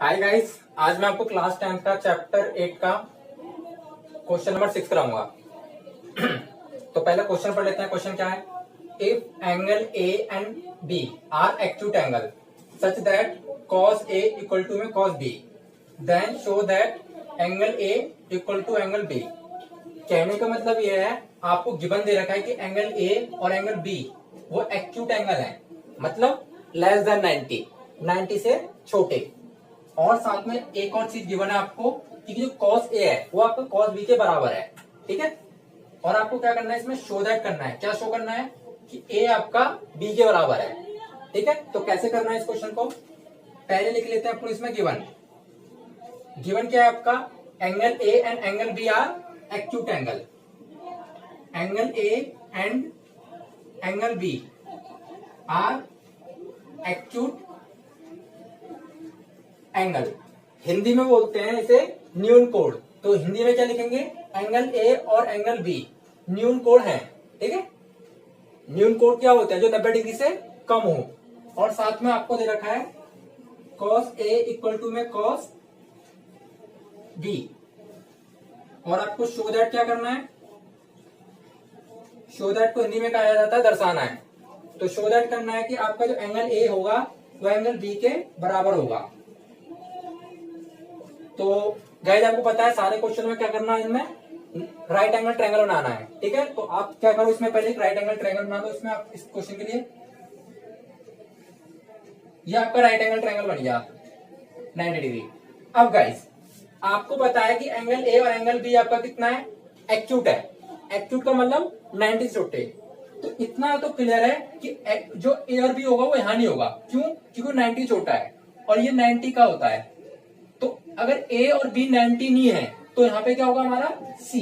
Hi guys, आज मैं आपको क्लास 10 का चैप्टर 8 का क्वेश्चन नंबर 6 कराऊंगा। तो पहला क्वेश्चन पढ़ लेते हैं। क्वेश्चन क्या है? If angle A and B are acute angle such that cos A equal to में cos B, then show that angle A equal to angle B। कहने का मतलब ये है, आपको गिवन दे रखा है कि एंगल A और एंगल B वो एक्यूट एंगल है, मतलब लेस देन 90 से छोटे। और साथ में एक और चीज गिवन है आपको कि जो cos A है वो आपका cos B के बराबर है। ठीक है, और आपको क्या करना है, इसमें शो दैट करना है। क्या शो करना है? कि A आपका B के बराबर है। ठीक है, तो कैसे करना है इस क्वेश्चन को? पहले लिख लेते हैं अपन इसमें गिवन। गिवन क्या है आपका? Angle A and angle B are acute angle. Angle A and angle B are acute angle. Hindi में बोलते हैं इसे न्यून कोण। तो हिंदी में क्या लिखेंगे? एंगल ए और एंगल बी न्यून कोण है। ठीक है, न्यून कोण क्या होता है? जो 90 डिग्री से कम हो। और साथ में आपको दे रखा है cos A इक्वल टू में cos B। और आपको शो दैट क्या करना है? शो दैट को हिंदी में कहा जाता है दर्शाना है। तो शो दैट करना है कि आपका जो एंगल ए होगा वो एंगल बी के बराबर होगा। तो गाइस, आपको पता है सारे क्वेश्चन में क्या करना है, इनमें राइट एंगल ट्रायंगल बनाना है। ठीक है, तो आप क्या करो, इसमें पहले राइट एंगल ट्रायंगल बना दो। इसमें आप इस क्वेश्चन के लिए ये आपका राइट एंगल ट्रायंगल बन गया 90 डिग्री। अब गाइस, आपको पता है कि एंगल ए और एंगल बी आपका कितना है? एक्यूट है। एक्यूट का मतलब 90 से छोटे। तो इतना तो क्लियर है कि जो ए और बी होगा वो यहां नहीं होगा। क्यों? क्योंकि 90 छोटा है और ये 90 का होता है। तो अगर ए और बी 90 नहीं है तो यहाँ पे क्या होगा हमारा? सी।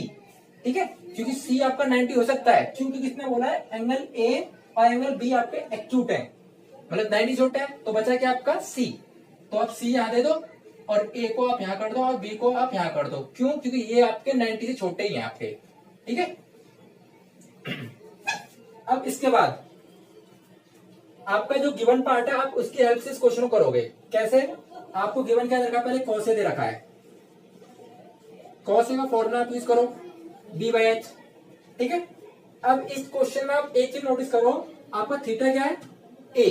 ठीक है, क्योंकि सी आपका 90 हो सकता है। क्योंकि किसने बोला है? एंगल ए और एंगल बी आपके एक्यूट है, मतलब 90 छोटा है। तो बचा क्या आपका? सी। तो आप सी यहां दे दो और ए को आप यहां कर दो और बी को आप यहां कर दो। क्यों? क्योंकि ये आपके 90 से छोटे ही हैं आपके। ठीक है, अब इसके बाद आपका जो गिवन पार्ट है आप उसकी हेल्प से इस क्वेश्चन को करोगे। कैसे? आपको गिवन क्या दे रखा है? पहले cos A दे रखा है। cos A का फॉर्मूला आप यूज करो B/H। ठीक है, अब इस क्वेश्चन में आप एक चीज नोटिस करो, आपका थीटा क्या है? A।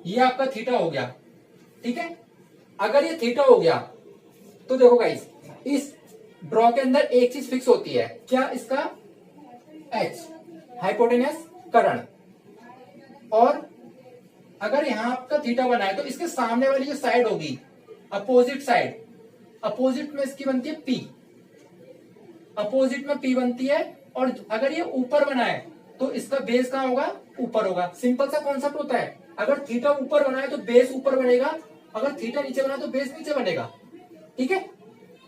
ये आपका थीटा हो गया। ठीक है, अगर ये थीटा हो गया तो देखो गाइस, इस ड्रॉ के अंदर एक चीज फिक्स होती है। क्या? इसका H, हाइपोटेनस कर्ण। और अगर यहां आपका थीटा बना है तो इसके सामने वाली जो साइड होगी, अपोजिट साइड, अपोजिट में इसकी बनती है P। अपोजिट में P बनती है। और अगर ये ऊपर बना है तो इसका बेस कहां होगा? ऊपर होगा। सिंपल सा कॉन्सेप्ट होता है। अगर थीटा ऊपर बना है तो बेस ऊपर बनेगा, अगर थीटा नीचे बना है तो बेस नीचे बनेगा। ठीक है,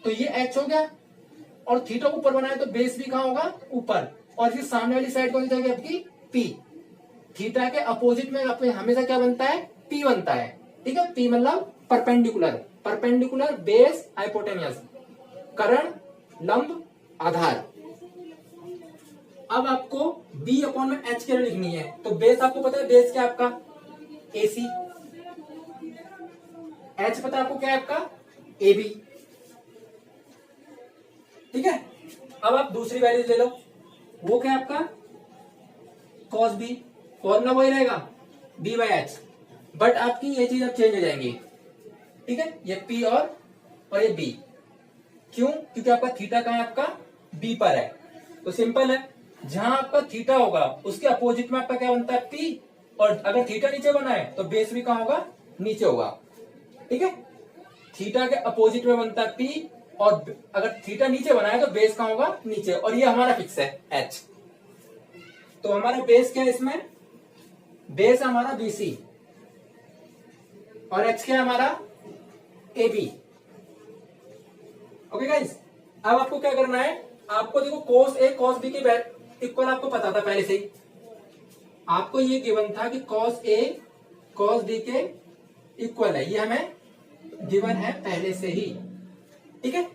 तो ये H हो गया। और थीटा ऊपर बना है तो बेस भी कहां होगा? ऊपर। और फिर सामने वाली साइड कौन सी जाएगी आपकी? P। थीटा के अपोजिट में आपके हमेशा क्या बनता है? P बनता है। ठीक है, P मतलब परपेंडिकुलर। परपेंडिकुलर बेस हाइपोटेनियस, कर्ण, लंब, आधार। अब आपको B अपॉन में H के लिए लिखनी है। तो बेस आपको पता है, बेस क्या है आपका? AC। H पता है आपको क्या है आपका? AB। ठीक है, अब आप दूसरी वैल्यू ले लो। वो क्या है आपका? cos B। फॉर्मूला वही रहेगा B/H, बट आपकी ये चीज अब चेंज हो जाएंगी। ठीक है, ये P और ये B। क्यों? क्योंकि आपका थीटा कहां है? आपका B पर है। तो सिंपल है, जहां आपका थीटा होगा उसके अपोजिट में आपका क्या बनता है? P। और अगर थीटा नीचे बना है तो बेस भी कहां होगा? नीचे होगा। ठीक है, थीटा के अपोजिट में बनता है P, और अगर थीटा नीचे बना है तो बेस कहां होगा? नीचे। और ये हमारा फिक्स है H। तो हमारा बेस क्या है इसमें? बेस हमारा BC और H क्या है हमारा? AB। ओके गाइस, अब आपको क्या करना है? आपको देखो cos A cos B के इक्वल आपको पता था पहले से ही। आपको ये गिवन था कि cos A cos B के इक्वल है, ये हमें गिवन है पहले से ही। ठीक है,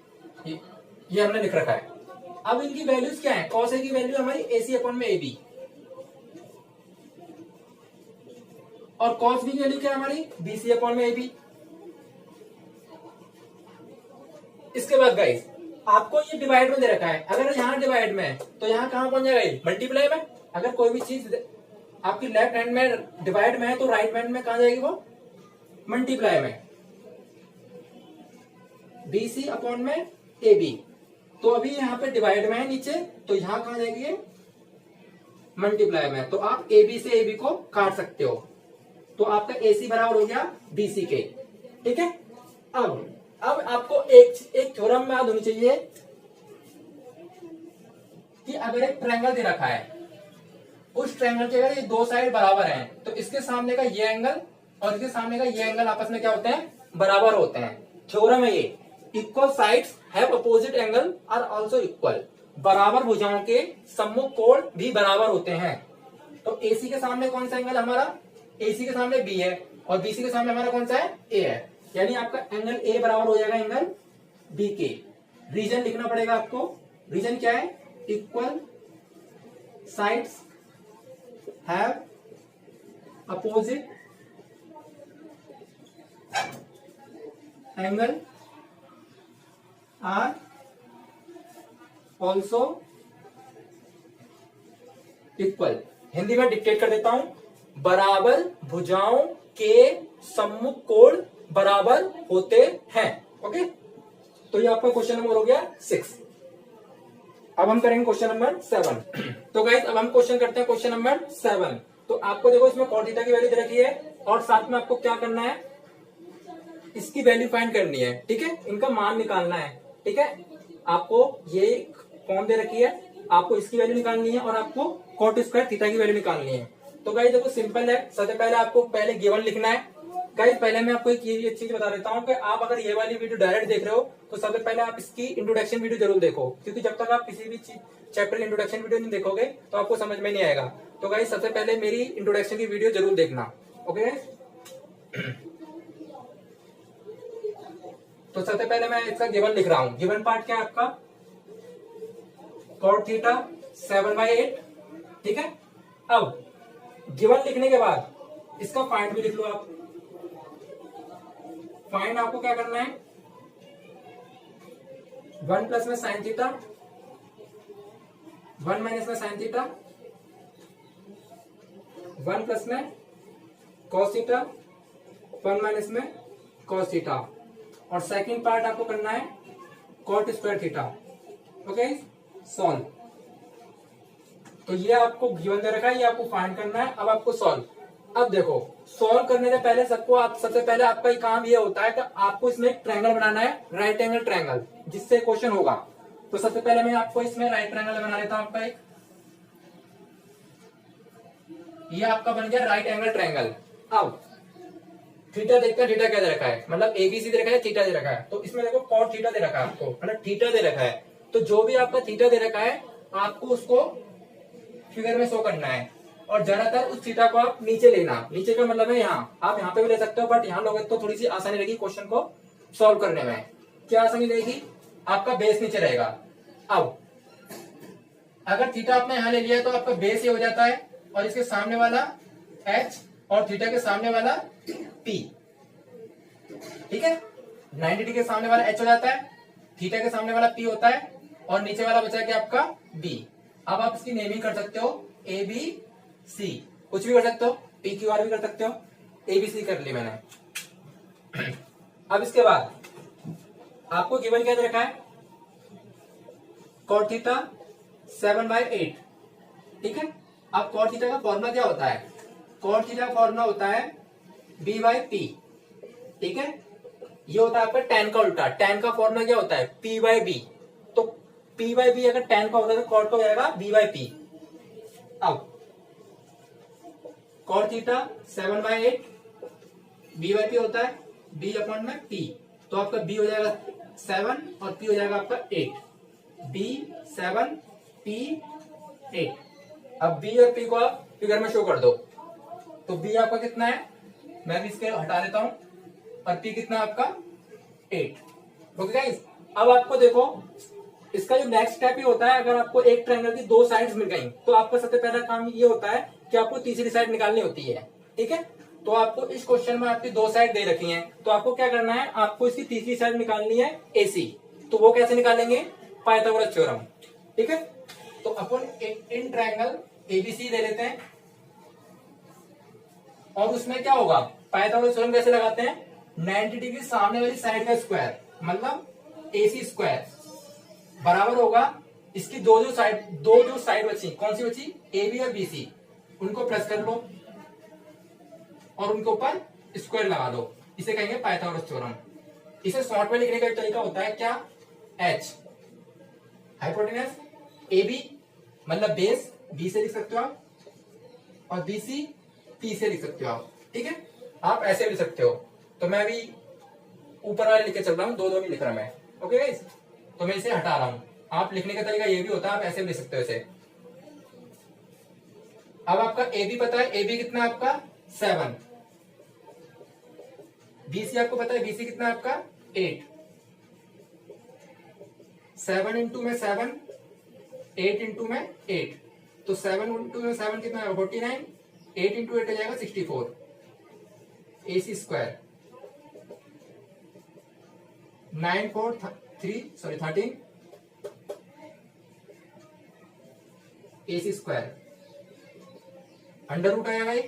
ये हमने लिख रखा है। अब इनकी वैल्यूज क्या है? cos A की वैल्यू हमारी AC अपॉन में AB, और cos B की वैल्यू क्या है हमारी? BC अपॉन में AB। इसके बाद गाइस आपको ये डिवाइड में दे रखा है, अगर यहाँ डिवाइड में है तो यहाँ कहाँ पहुंच जाएगा, मल्टीप्लाई में। अगर कोई भी चीज आपकी लेफ्ट हैंड में डिवाइड में है तो राइट हैंड में कहाँ जाएगी वो, मल्टीप्लाई में। BC अपॉन में AB, तो अभी यहाँ पे डिवाइड में है नीचे, तो यहाँ कहाँ जाएगी ये, मल्टीप्लाई में। तो आप AB से AB को काट सकते हो, तो आपका AC बराबर हो गया BC के। ठीक है, अब आपको एक थ्योरम में याद होनी चाहिए कि अगर एक ट्रायंगल दे रखा है, उस ट्रायंगल के अगर ये दो साइड बराबर हैं तो इसके सामने का ये एंगल और इसके सामने का ये एंगल आपस में क्या होते हैं, बराबर होते हैं। थ्योरम है ये, equal sides have opposite angle are also equal. बराबर भुजाओं के सम्मुख कोण भी बराबर होते हैं। तो AC के सामने कौन सा एंगल हमारा, AC के सामने B है और BC के सामने हमारा कौन सा है, A है। यानी आपका एंगल A बराबर हो जाएगा एंगल B के। रीजन लिखना पड़ेगा आपको, रीजन क्या है, equal sides have opposite angle are also equal. Hindi में डिक्टेट कर देता हूं, बराबर भुजाओं के सम्मुख कोण बराबर होते हैं। ओके, तो ये आपका क्वेश्चन नंबर हो गया 6। अब हम करेंगे क्वेश्चन नंबर 7। तो गाइस अब हम क्वेश्चन करते हैं क्वेश्चन नंबर 7। तो आपको देखो इसमें कॉट थीटा की वैल्यू दे रखी है और साथ में आपको क्या करना है, इसकी वैल्यू फाइंड करनी है। ठीक है, इनका मान निकालना है। ठीक है, आपको ये फॉर्म दे रखी है, आपको इसकी वैल्यू निकालनी है और आपको कॉट स्क्वायर थीटा की वैल्यू निकालनी है। तो गाइस देखो सिंपल है, सबसे पहले आपको पहले गिवन लिखना है। गाइस पहले मैं आपको एक ये चीज बता देता हूँ कि आप अगर ये वाली वीडियो डायरेक्ट देख रहे हो तो सबसे पहले आप इसकी इंट्रोडक्शन वीडियो जरूर देखो, क्योंकि जब तक आप किसी भी चैप्टर की इंट्रोडक्शन वीडियो नहीं देखोगे तो आपको समझ में नहीं आएगा। तो गाइस सबसे पहले मेरी इंट्रोडक्शन की वीडियो जरूर देखना। ओके गाइस, तो सबसे पहले मैं इसका गिवन लिख रहा हूं। गिवन पार्ट क्या है आपका, कॉट थीटा 7/8। ठीक है, अब गिवन लिखने के बाद इसका फाइंड भी लिख लो आप। फाइंड आपको क्या करना है, 1 प्लस में साइन थीटा, 1 माइनस में साइन थीटा, 1 प्लस में कॉस थीटा, 1 माइनस में कॉस थीटा, और सेकंड पार्ट आपको करना है cot square theta. Okay, solve. तो ये आपको गिवन दे रखा है, ये आपको फाइंड करना है। अब आपको सॉल्व। अब देखो सॉल्व करने से पहले सबसे पहले आपका काम ये होता है कि आपको इसमें एक ट्रायंगल बनाना है, राइट एंगल ट्रायंगल, जिससे क्वेश्चन होगा। तो सबसे पहले मैं आपको इसमें राइट ट्रायंगल बना लेता हूं आपका एक। ये आपका बन गया राइट एंगल ट्रायंगल। अब थीटा देखते हैं, थीटा क्या दे रखा है, मतलब ABC दे रखा है, थीटा दे रखा है। तो इसमें देखो कॉट थीटा दे रखा है आपको, मतलब थीटा दे रखा है। तो जो भी आपका थीटा दे रखा है आपको उसको फिगर में शो करना है, और ज्यादातर उस थीटा को आप नीचे लेना। नीचे का मतलब है यहाँ, आप यहाँ पे भी ले सकते हो, बट यहाँ लोगे तो थोड़ी सी आसानी रहेगी क्वेश्चन को सॉल्व करने में। क्या आसानी रहेगी, आपका बेस नीचे रहेगा। अब अगर थीटा आपने यहाँ ले लिया तो आपका बेस ये हो जाता है, और इसके सामने वाला H और थीटा के सामने वाला P। ठीक है, 90 डिग्री के सामने वाला H हो जाता है, थीटा के सामने वाला P होता है, और नीचे वाला बचा क्या आपका B। अब आप इसकी नेमिंग कर सकते हो ABC, कुछ भी कर सकते हो, PQR भी कर सकते हो, ABC कर ली मैंने। अब इसके बाद आपको गिवन क्या दे रखा है, कॉट थीटा 7/8। ठीक है, अब कॉट थीटा का फॉर्मूला क्या होता है, कॉट थीटा का फॉर्मूला होता है B/P। ठीक है, ये होता है आपका tan का उल्टा। tan का फॉर्मूला क्या होता है, P/B। तो P/B अगर tan का होता है तो कॉट का हो जाएगा B/P। अब कॉट थीटा 7/8 B/P होता है B अपॉन में P। तो आपका B हो जाएगा 7 और P हो जाएगा आपका 8। B 7 P 8। अब B और P को आप फिगर में शो कर दो। तो B आपका कितना है, मैं भी इसके हटा देता हूं, और P कितना है आपका 8। ओके गाइस, अब आपको देखो इसका जो नेक्स्ट स्टेप ही होता है, अगर आपको एक ट्रायंगल की दो साइड्स मिल गई तो आपका सबसे पहला काम ये होता है कि आपको तीसरी साइड निकालनी होती है। ठीक है, तो आपको इस क्वेश्चन में आपकी दो साइड दे रखी हैं, तो आपको क्या करना है, आपको इसकी तीसरी साइड निकालनी है AC। तो वो कैसे निकालेंगे, पाइथागोरस थ्योरम। ठीक है, तो अपन इन ट्रायंगल एबीसी ले लेते हैं और उसमें क्या होगा, पाइथागोरस थ्योरम कैसे लगाते हैं, 90 डिग्री सामने वाली साइड का स्क्वायर मतलब एसी स्क्वायर बराबर होगा इसकी दो जो साइड बची, कौन सी बची, ए बी और बी सी, उनको प्लस कर लो और उनके ऊपर स्क्वायर लगा दो, इसे कहेंगे पाइथागोरस थ्योरम। इसे शॉर्ट में लिखने का तरीका होता है क्या, एच हाइपोटेनस, ए बी मतलब बेस, बी से लिख सकते हो आप, और बी सी पी से लिख सकते हो आप। ठीक है, आप ऐसे भी लिख सकते हो, तो मैं अभी ऊपर वाले लिख के चल रहा हूँ, दो नहीं लिख रहा मैं। ओके गाइस, तो मैं इसे हटा रहा हूं। आप लिखने का तरीका ये भी होता है, आप ऐसे भी लिख सकते हो इसे। अब आपका ए बी पता है, ए बी कितना है आपका 7, बी सी आपको पता है, बी सी कितना है आपका 8, 7 इंटू में 7, 8 इंटू में 8, तो 7 इंटू में 7 कितना है 49, 8 इंटू 8 हो जाएगा 64, AC square 9 4 13 AC square under root आएगा ये।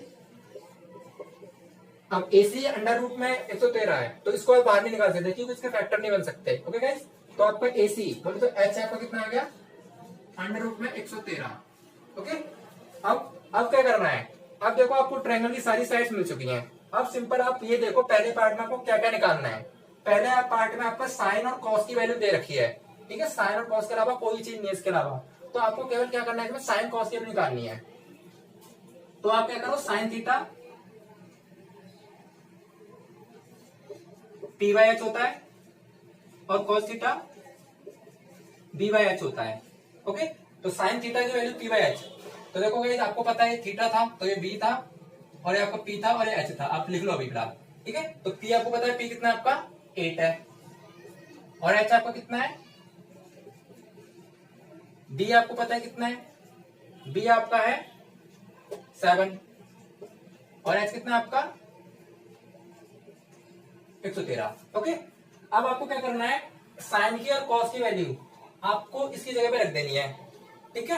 अब AC अंडर रूट में 113 है, तो इसको आप बाहर नहीं निकाल सकते क्योंकि इसके फैक्टर नहीं बन सकते। ओके गाइस, तो आपका AC बोले तो H आपका कितना आ गया, अंडर रूट में 113। ओके, अब क्या करना है, अब देखो आपको ट्रायंगल की सारी साइड्स मिल चुकी हैं। अब सिंपल आप ये देखो पहले पार्ट में आपको क्या क्या निकालना है। पहले पार्ट में आपका साइन और कॉस की वैल्यू दे रखी है। ठीक है, साइन और कॉस के अलावा कोई चीज नहीं है इसके अलावा, तो आपको केवल क्या करना है, इसमें साइन कॉस की वैल्यू निकालनी है। तो आप क्या करो, sine theta P by H होता है और cos theta B by H होता है। ओके, तो साइन थीटा की वैल्यू पी बाई एच, तो देखो गाइस आपको पता है थीटा था तो ये बी था और ये आपका पी था और ये एच था, आप लिख लो अभी फिलहाल। ठीक है, तो पी आपको पता है, पी कितना है आपका 8 है और एच आपका कितना है, बी आपको पता है कितना है, बी आपका है 7 और एच कितना है आपका 113। ओके, अब आपको क्या करना है, साइन की और कॉस की वैल्यू आपको इसकी जगह पे रख देनी है। ठीक है,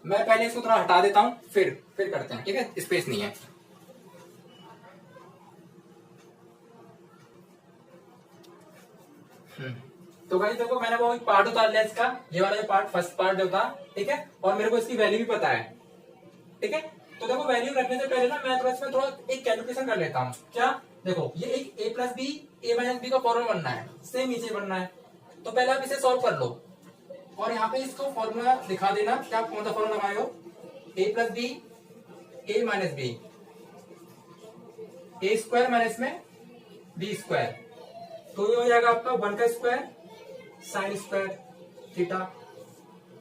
मैं पहले इसको थोड़ा हटा देता हूं, फिर करते हैं। ठीक है, स्पेस नहीं है। तो भाई देखो मैंने वो पार्ट उतार लिया इसका, ये वाला जो पार्ट फर्स्ट पार्ट जो था। ठीक है, और मेरे को इसकी वैल्यू भी पता है। ठीक है, तो देखो वैल्यू रखने से पहले ना मैं थोड़ा इसमें थोड़ा एक कैलकुलेशन कर लेता हूँ। क्या, देखो ये एक ए प्लस बी ए माइनस बी का फॉर्मूला बनना है, सेम नीचे बनना है। तो पहले आप इसे सॉल्व कर लो और यहाँ पे इसको फॉर्मूला दिखा देना, क्या कौन सा फॉर्मूला लगाए हो, ए प्लस बी ए माइनस बी, ए स्क्वायर माइनस में बी स्क्वायर, तो ये हो जाएगा आपका 1 का स्क्वायर साइन स्क्वायर थीटा,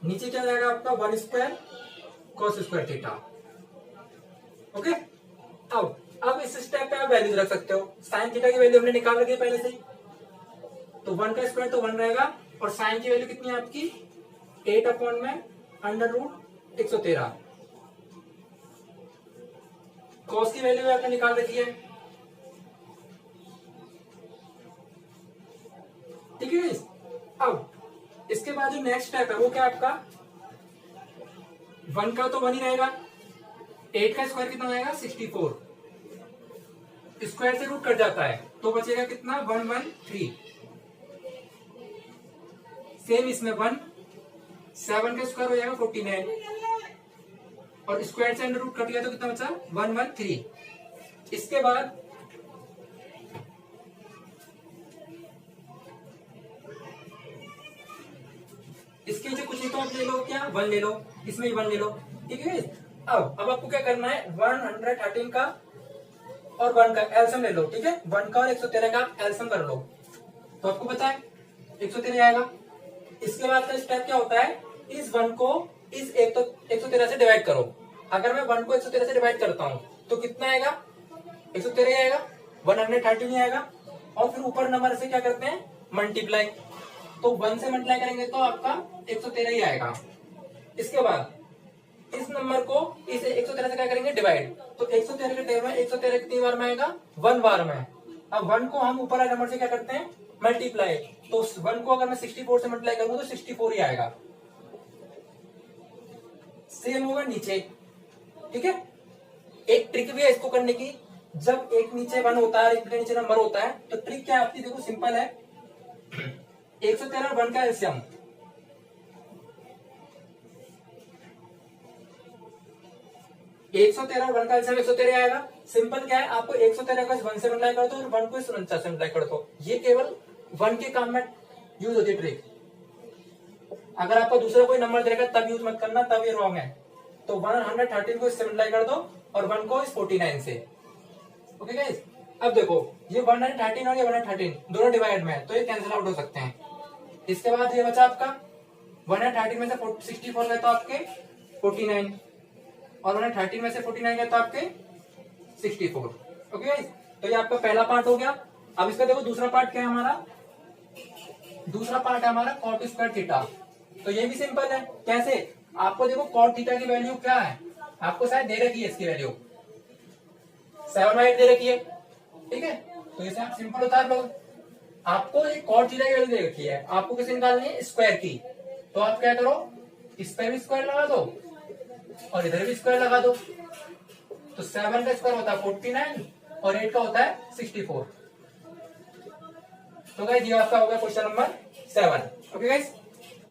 नीचे क्या जाएगा आपका 1 square cos square theta. Okay, अब इस स्टेप पे आप वैल्यूज रख सकते हो। साइन थीटा की वैल्यू हमने निकाल रखी है पहले से ही, तो 1 का स्क्वायर तो 1 रहेगा और साइन की वैल्यू कितनी है आपकी 8 अपॉन में अंडर रूट 113, कॉस की वैल्यू आपने निकाल रखी है। ठीक है, अब इसके बाद जो नेक्स्ट स्टेप है वो क्या आपका, 1 का तो 1 ही रहेगा, 8 का स्क्वायर कितना हो जाएगा 64, स्क्वायर से रूट कट जाता है तो बचेगा कितना 113, सेम इसमें 1, 7 का स्क्वायर हो जाएगा 49 और स्क्वायर से अंडर रूट कट गया तो कितना बचा 113। इसके बाद इसके नीचे कुछ नहीं तो आप ले लो, क्या 1 ले लो, इसमें ही 1 ले लो। ठीक है, अब आपको क्या करना है, 113 का और 1 का एलसीएम ले लो। ठीक है, 1 का और 113 का एलसीएम कर लो तो आपको पता है 113 आएगा। इसके बाद का स्टेप क्या होता है, इस 1 को इस 113 से डिवाइड करो। अगर मैं 1 को 113 से डिवाइड करता हूं तो कितना आएगा 113 आएगा, 113 नहीं आएगा। और फिर ऊपर नंबर से क्या करते हैं मल्टीप्लाई, तो 1 से मल्टीप्लाई करेंगे तो आपका 113 ही आएगा। इसके बाद इस नंबर को इस 113 से क्या करेंगे डिवाइड, तो 113 के टेबल में 113 कितनी बार में आएगा 1 बार में, अब 1 को हम ऊपर वाले नंबर से क्या करते हैं, मल्टीप्लाई। तो 1 को अगर मैं 64 से मल्टीप्लाई करूंगा तो 64 ही आएगा। सेम होगा नीचे, ठीक है। एक ट्रिक भी है इसको करने की, जब एक नीचे 1 होता है, एक नीचे नंबर होता है, तो ट्रिक क्या आपकी, देखो सिंपल है। 113 और 1 का एलसीएम, 113 और 1 का एलसीएम 113 आएगा। सिंपल क्या है, आपको 113 को 1 से मल्टीप्लाई कर दो और 1 को 49 से मल्टीप्लाई कर दो। ये केवल 1 के काम में यूज होती है ट्रिक। अगर आपको दूसरा कोई नंबर देगा तब यूज मत करना, तब ये रॉन्ग है। तो 113 को इससे मल्टीप्लाई कर दो और 1 को इस 49 से। ओके गाइस, अब देखो ये 113 और ये 113 दोनों डिवाइड में है, तो ये कैंसिल आउट हो सकते हैं। इसके बाद ये बचा आपका 113 में से 64 गए तो आपके 49 और 113 में से 49 गए तो आपके 64। ओके गाइस, तो ये आपका पहला पार्ट हो गया। अब इसका देखो दूसरा पार्ट क्या है हमारा, दूसरा पार्ट है हमारा cot स्क्वायर थीटा। तो ये भी सिंपल है, कैसे, आपको देखो cot थीटा की वैल्यू क्या है, आपको शायद दे रखी है इसकी वैल्यू 7/8 दे रखी है, ठीक है। तो इसे आप सिंपल उतार लो। आपको ये cot थीटा की वैल्यू दे रखी है, आपको किसे निकालनी है, स्क्वायर की। तो आप क्या करो, इस पे भी स्क्वायर लगा दो और इधर भी स्क्वायर लगा दो। तो 7 का स्क्वायर होता है 49 और 8 का होता है 64। तो गाइस ये आपका होगा क्वेश्चन नंबर 7। Okay guys.